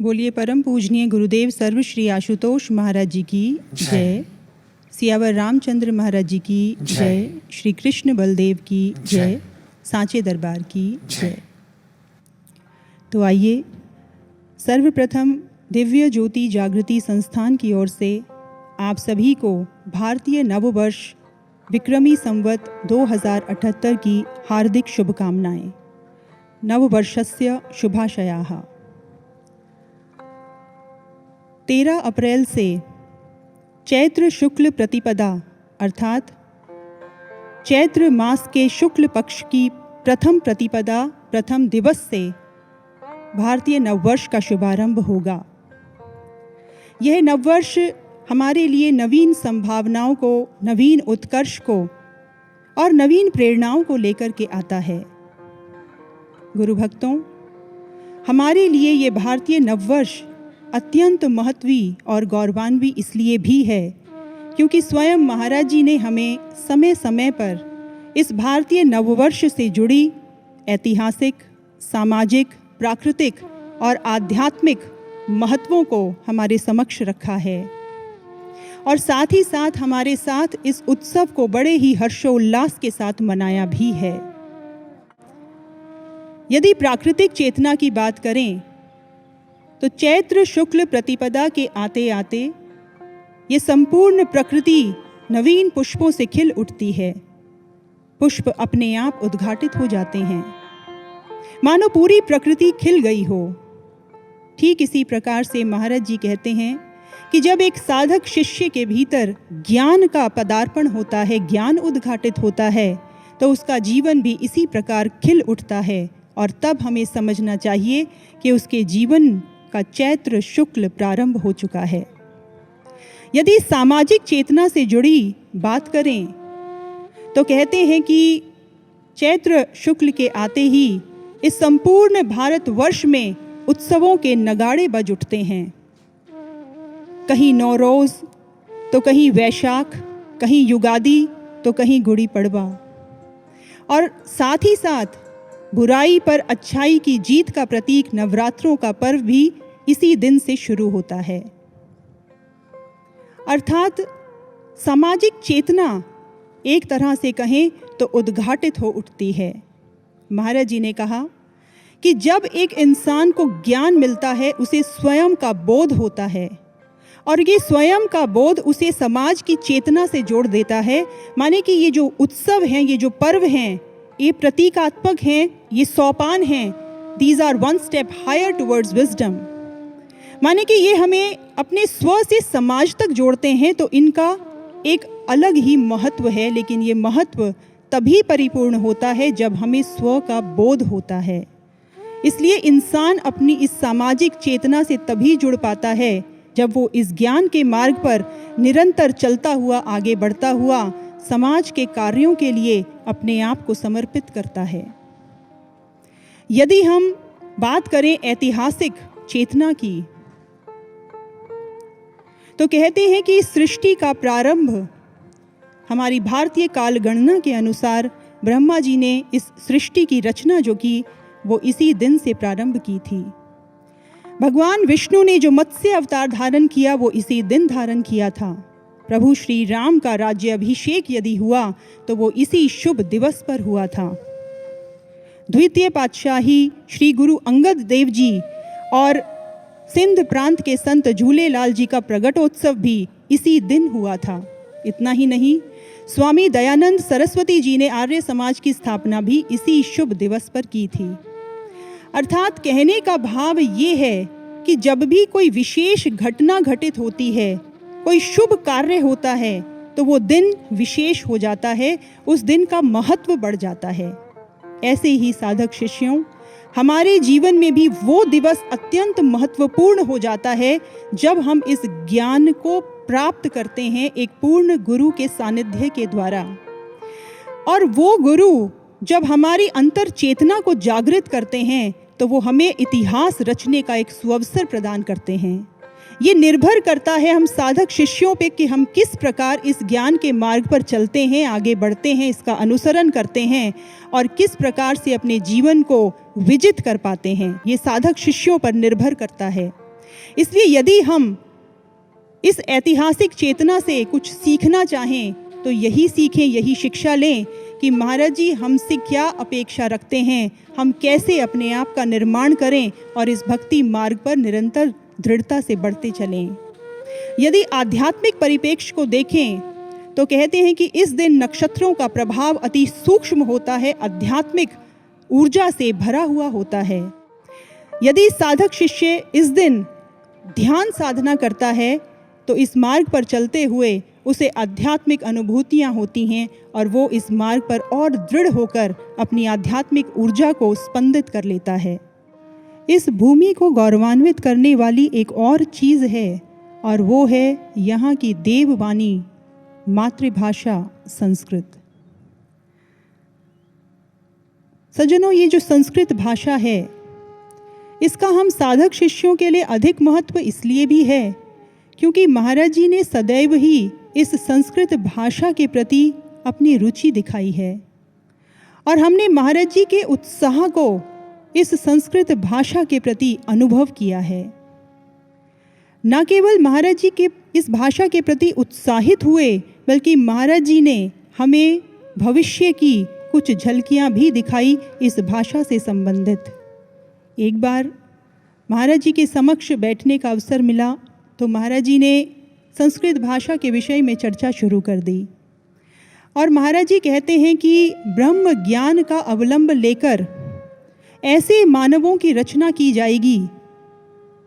बोलिए परम पूजनीय गुरुदेव सर्व श्री आशुतोष महाराज जी की जय। सियावर रामचंद्र महाराज जी की जय। श्री कृष्ण बलदेव की जय। सांचे दरबार की जय। तो आइए सर्वप्रथम दिव्य ज्योति जागृति संस्थान की ओर से आप सभी को भारतीय नववर्ष विक्रमी संवत 2078 की हार्दिक शुभकामनाएं। नववर्षस्य शुभाशयाः। 13 अप्रैल से चैत्र शुक्ल प्रतिपदा अर्थात चैत्र मास के शुक्ल पक्ष की प्रथम प्रतिपदा प्रथम दिवस से भारतीय नववर्ष का शुभारंभ होगा। यह नववर्ष हमारे लिए नवीन संभावनाओं को, नवीन उत्कर्ष को और नवीन प्रेरणाओं को लेकर के आता है। गुरु भक्तों, हमारे लिए ये भारतीय नववर्ष अत्यंत महत्वी और गौरवान्वित इसलिए भी है क्योंकि स्वयं महाराज जी ने हमें समय समय पर इस भारतीय नववर्ष से जुड़ी ऐतिहासिक, सामाजिक, प्राकृतिक और आध्यात्मिक महत्वों को हमारे समक्ष रखा है और साथ ही साथ हमारे साथ इस उत्सव को बड़े ही हर्षोल्लास के साथ मनाया भी है। यदि प्राकृतिक चेतना की बात करें तो चैत्र शुक्ल प्रतिपदा के आते आते ये संपूर्ण प्रकृति नवीन पुष्पों से खिल उठती है। पुष्प अपने आप उद्घाटित हो जाते हैं, मानो पूरी प्रकृति खिल गई हो। ठीक इसी प्रकार से महाराज जी कहते हैं कि जब एक साधक शिष्य के भीतर ज्ञान का पदार्पण होता है, ज्ञान उद्घाटित होता है, तो उसका जीवन भी इसी प्रकार खिल उठता है और तब हमें समझना चाहिए कि उसके जीवन का चैत्र शुक्ल प्रारंभ हो चुका है। यदि सामाजिक चेतना से जुड़ी बात करें तो कहते हैं कि चैत्र शुक्ल के आते ही इस संपूर्ण भारतवर्ष में उत्सवों के नगाड़े बज उठते हैं। कहीं नौरोज तो कहीं वैशाख, कहीं युगादि तो कहीं गुड़ी पड़वा, और साथ ही साथ बुराई पर अच्छाई की जीत का प्रतीक नवरात्रों का पर्व भी इसी दिन से शुरू होता है। अर्थात सामाजिक चेतना एक तरह से कहें तो उद्घाटित हो उठती है। महाराज जी ने कहा कि जब एक इंसान को ज्ञान मिलता है उसे स्वयं का बोध होता है और ये स्वयं का बोध उसे समाज की चेतना से जोड़ देता है। माने कि ये जो उत्सव हैं, ये जो पर्व हैं, ये प्रतीकात्मक हैं, ये सोपान हैं। These are one step higher towards wisdom. माने कि ये हमें अपने स्व से समाज तक जोड़ते हैं, तो इनका एक अलग ही महत्व है। लेकिन ये महत्व तभी परिपूर्ण होता है जब हमें स्व का बोध होता है। इसलिए इंसान अपनी इस सामाजिक चेतना से तभी जुड़ पाता है जब वो इस ज्ञान के मार्ग पर निरंतर चलता हुआ, आगे बढ़ता हुआ समाज के कार्यों के लिए अपने आप को समर्पित करता है। यदि हम बात करें ऐतिहासिक चेतना की तो कहते हैं कि सृष्टि का प्रारंभ हमारी भारतीय काल गणना के अनुसार ब्रह्मा जी ने इस सृष्टि की रचना जो की वो इसी दिन से प्रारंभ की थी। भगवान विष्णु ने जो मत्स्य अवतार धारण किया वो इसी दिन धारण किया था। प्रभु श्री राम का राज्य अभिषेक यदि हुआ तो वो इसी शुभ दिवस पर हुआ था। द्वितीय पातशाही श्री गुरु अंगद देव जी और सिंध प्रांत के संत झूलेलाल जी का प्रगटोत्सव भी इसी दिन हुआ था। इतना ही नहीं, स्वामी दयानंद सरस्वती जी ने आर्य समाज की स्थापना भी इसी शुभ दिवस पर की थी। अर्थात कहने का भाव ये है कि जब भी कोई विशेष घटना घटित होती है, कोई शुभ कार्य होता है, तो वो दिन विशेष हो जाता है, उस दिन का महत्व बढ़ जाता है। ऐसे ही साधक शिष्यों, हमारे जीवन में भी वो दिवस अत्यंत महत्वपूर्ण हो जाता है जब हम इस ज्ञान को प्राप्त करते हैं एक पूर्ण गुरु के सानिध्य के द्वारा। और वो गुरु जब हमारी अंतर चेतना को जागृत करते हैं तो वो हमें इतिहास रचने का एक सुअवसर प्रदान करते हैं। ये निर्भर करता है हम साधक शिष्यों पे कि हम किस प्रकार इस ज्ञान के मार्ग पर चलते हैं, आगे बढ़ते हैं, इसका अनुसरण करते हैं और किस प्रकार से अपने जीवन को विजित कर पाते हैं। ये साधक शिष्यों पर निर्भर करता है। इसलिए यदि हम इस ऐतिहासिक चेतना से कुछ सीखना चाहें तो यही सीखें, यही शिक्षा लें कि महाराज जी हमसे क्या अपेक्षा रखते हैं, हम कैसे अपने आप का निर्माण करें और इस भक्ति मार्ग पर निरंतर दृढ़ता से बढ़ते चलें। यदि आध्यात्मिक परिप्रेक्ष्य को देखें तो कहते हैं कि इस दिन नक्षत्रों का प्रभाव अति सूक्ष्म होता है, आध्यात्मिक ऊर्जा से भरा हुआ होता है। यदि साधक शिष्य इस दिन ध्यान साधना करता है तो इस मार्ग पर चलते हुए उसे आध्यात्मिक अनुभूतियाँ होती हैं और वो इस मार्ग पर और दृढ़ होकर अपनी आध्यात्मिक ऊर्जा को स्पंदित कर लेता है। इस भूमि को गौरवान्वित करने वाली एक और चीज़ है और वो है यहाँ की देववाणी, मातृभाषा संस्कृत। सज्जनों, ये जो संस्कृत भाषा है इसका हम साधक शिष्यों के लिए अधिक महत्व इसलिए भी है क्योंकि महाराज जी ने सदैव ही इस संस्कृत भाषा के प्रति अपनी रुचि दिखाई है और हमने महाराज जी के उत्साह को इस संस्कृत भाषा के प्रति अनुभव किया है। न केवल महाराज जी के इस भाषा के प्रति उत्साहित हुए बल्कि महाराज जी ने हमें भविष्य की कुछ झलकियां भी दिखाई इस भाषा से संबंधित। एक बार महाराज जी के समक्ष बैठने का अवसर मिला तो महाराज जी ने संस्कृत भाषा के विषय में चर्चा शुरू कर दी और महाराज जी कहते हैं कि ब्रह्म ज्ञान का अवलंब लेकर ऐसे मानवों की रचना की जाएगी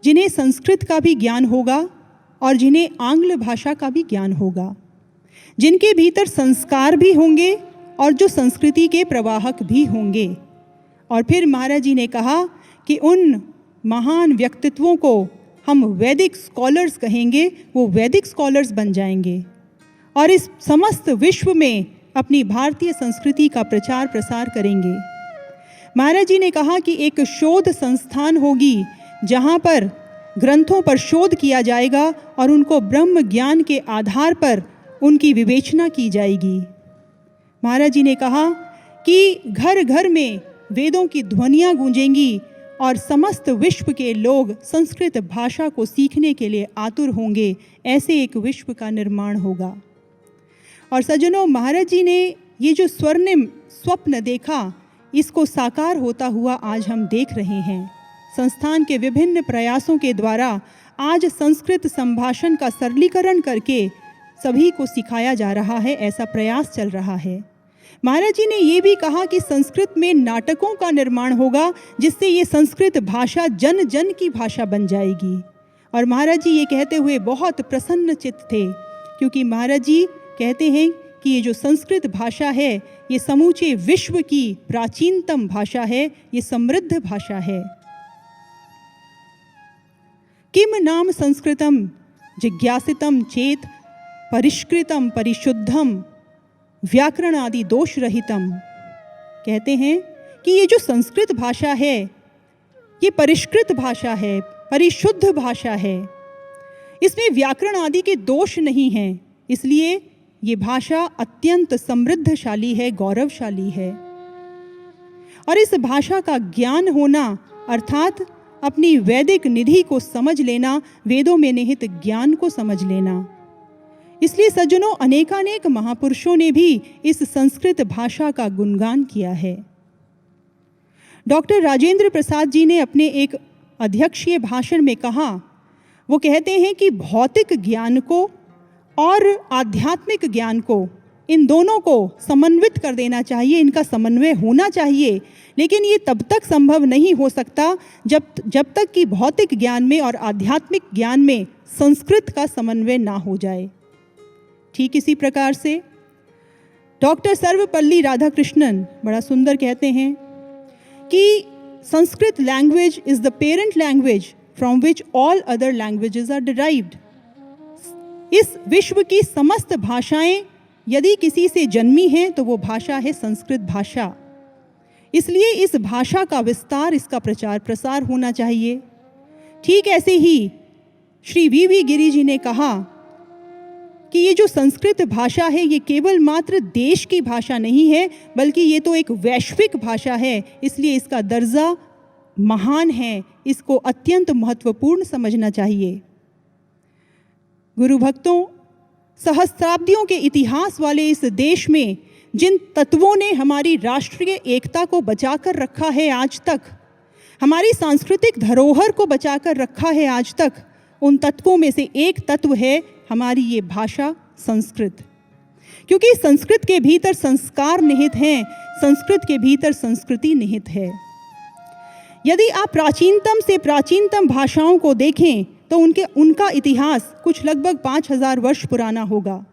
जिन्हें संस्कृत का भी ज्ञान होगा और जिन्हें आंग्ल भाषा का भी ज्ञान होगा, जिनके भीतर संस्कार भी होंगे और जो संस्कृति के प्रवाहक भी होंगे। और फिर महाराज जी ने कहा कि उन महान व्यक्तित्वों को हम वैदिक स्कॉलर्स कहेंगे, वो वैदिक स्कॉलर्स बन जाएंगे और इस समस्त विश्व में अपनी भारतीय संस्कृति का प्रचार प्रसार करेंगे। महाराज जी ने कहा कि एक शोध संस्थान होगी जहाँ पर ग्रंथों पर शोध किया जाएगा और उनको ब्रह्म ज्ञान के आधार पर उनकी विवेचना की जाएगी। महाराज जी ने कहा कि घर घर में वेदों की ध्वनियाँ गूंजेंगी और समस्त विश्व के लोग संस्कृत भाषा को सीखने के लिए आतुर होंगे। ऐसे एक विश्व का निर्माण होगा। और सज्जनों, महाराज जी ने ये जो स्वर्णिम स्वप्न देखा इसको साकार होता हुआ आज हम देख रहे हैं। संस्थान के विभिन्न प्रयासों के द्वारा आज संस्कृत संभाषण का सरलीकरण करके सभी को सिखाया जा रहा है, ऐसा प्रयास चल रहा है। महाराज जी ने ये भी कहा कि संस्कृत में नाटकों का निर्माण होगा जिससे ये संस्कृत भाषा जन जन की भाषा बन जाएगी। और महाराज जी ये कहते हुए बहुत प्रसन्न चित्त थे क्योंकि महाराज जी कहते हैं कि ये जो संस्कृत भाषा है ये समूचे विश्व की प्राचीनतम भाषा है, ये समृद्ध भाषा है। किम नाम संस्कृतम जिज्ञासितम चेत परिष्कृतम परिशुद्धम व्याकरण आदि दोष रहितम। कहते हैं कि ये जो संस्कृत भाषा है ये परिष्कृत भाषा है, परिशुद्ध भाषा है, इसमें व्याकरण आदि के दोष नहीं हैं, इसलिए ये भाषा अत्यंत समृद्धशाली है, गौरवशाली है। और इस भाषा का ज्ञान होना अर्थात अपनी वैदिक निधि को समझ लेना, वेदों में निहित ज्ञान को समझ लेना। इसलिए सज्जनों, अनेकानेक महापुरुषों ने भी इस संस्कृत भाषा का गुणगान किया है। डॉक्टर राजेंद्र प्रसाद जी ने अपने एक अध्यक्षीय भाषण में कहा, वो कहते हैं कि भौतिक ज्ञान को और आध्यात्मिक ज्ञान को, इन दोनों को समन्वित कर देना चाहिए, इनका समन्वय होना चाहिए। लेकिन ये तब तक संभव नहीं हो सकता जब तक कि भौतिक ज्ञान में और आध्यात्मिक ज्ञान में संस्कृत का समन्वय ना हो जाए। ठीक इसी प्रकार से डॉक्टर सर्वपल्ली राधाकृष्णन बड़ा सुंदर कहते हैं कि Sanskrit language is the parent language from which all other languages are derived. इस विश्व की समस्त भाषाएं यदि किसी से जन्मी हैं तो वो भाषा है संस्कृत भाषा। इसलिए इस भाषा का विस्तार, इसका प्रचार प्रसार होना चाहिए। ठीक ऐसे ही श्री वी गिरी जी ने कहा कि ये जो संस्कृत भाषा है ये केवल मात्र देश की भाषा नहीं है बल्कि ये तो एक वैश्विक भाषा है। इसलिए इसका दर्जा महान है, इसको अत्यंत महत्वपूर्ण समझना चाहिए। गुरु भक्तों, सहस्त्राब्दियों के इतिहास वाले इस देश में जिन तत्वों ने हमारी राष्ट्रीय एकता को बचाकर रखा है आज तक, हमारी सांस्कृतिक धरोहर को बचाकर रखा है आज तक, उन तत्वों में से एक तत्व है हमारी ये भाषा संस्कृत। क्योंकि संस्कृत के भीतर संस्कार निहित हैं, संस्कृत के भीतर संस्कृति निहित है। यदि आप प्राचीनतम से प्राचीनतम भाषाओं को देखें तो उनका इतिहास कुछ लगभग 5000 वर्ष पुराना होगा।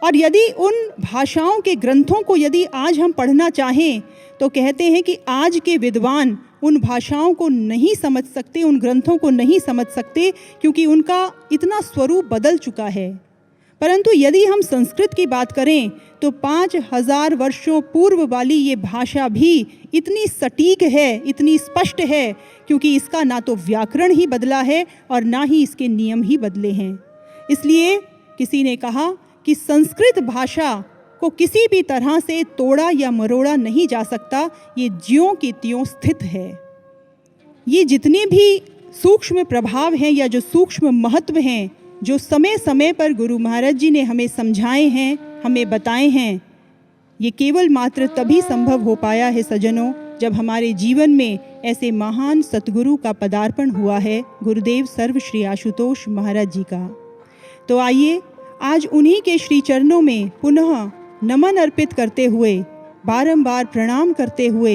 और यदि उन भाषाओं के ग्रंथों को यदि आज हम पढ़ना चाहें तो कहते हैं कि आज के विद्वान उन भाषाओं को नहीं समझ सकते, उन ग्रंथों को नहीं समझ सकते, क्योंकि उनका इतना स्वरूप बदल चुका है। परंतु यदि हम संस्कृत की बात करें तो 5000 वर्षों पूर्व वाली ये भाषा भी इतनी सटीक है, इतनी स्पष्ट है, क्योंकि इसका ना तो व्याकरण ही बदला है और ना ही इसके नियम ही बदले हैं। इसलिए किसी ने कहा कि संस्कृत भाषा को किसी भी तरह से तोड़ा या मरोड़ा नहीं जा सकता, ये ज्यों की त्यों स्थित है। ये जितने भी सूक्ष्म प्रभाव हैं या जो सूक्ष्म महत्व हैं, जो समय समय पर गुरु महाराज जी ने हमें समझाए हैं, हमें बताए हैं, ये केवल मात्र तभी संभव हो पाया है सज्जनों, जब हमारे जीवन में ऐसे महान सतगुरु का पदार्पण हुआ है, गुरुदेव सर्व श्री आशुतोष महाराज जी का। तो आइए आज उन्हीं के श्री चरणों में पुनः नमन अर्पित करते हुए, बारंबार प्रणाम करते हुए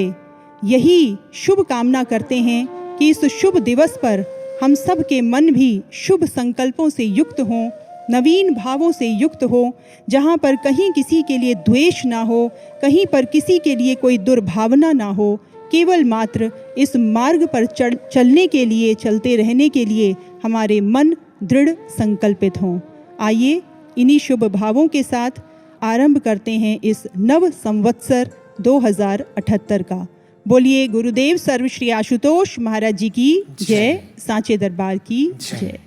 यही शुभ कामना करते हैं कि इस शुभ दिवस पर हम सब के मन भी शुभ संकल्पों से युक्त हों, नवीन भावों से युक्त हो, जहाँ पर कहीं किसी के लिए द्वेष ना हो, कहीं पर किसी के लिए कोई दुर्भावना ना हो, केवल मात्र इस मार्ग पर चलने के लिए, चलते रहने के लिए हमारे मन दृढ़ संकल्पित हों। आइए इन्हीं शुभ भावों के साथ आरंभ करते हैं इस नव संवत्सर 2078 का। बोलिए गुरुदेव सर्व श्री आशुतोष महाराज जी की जय, सांचे दरबार की जय।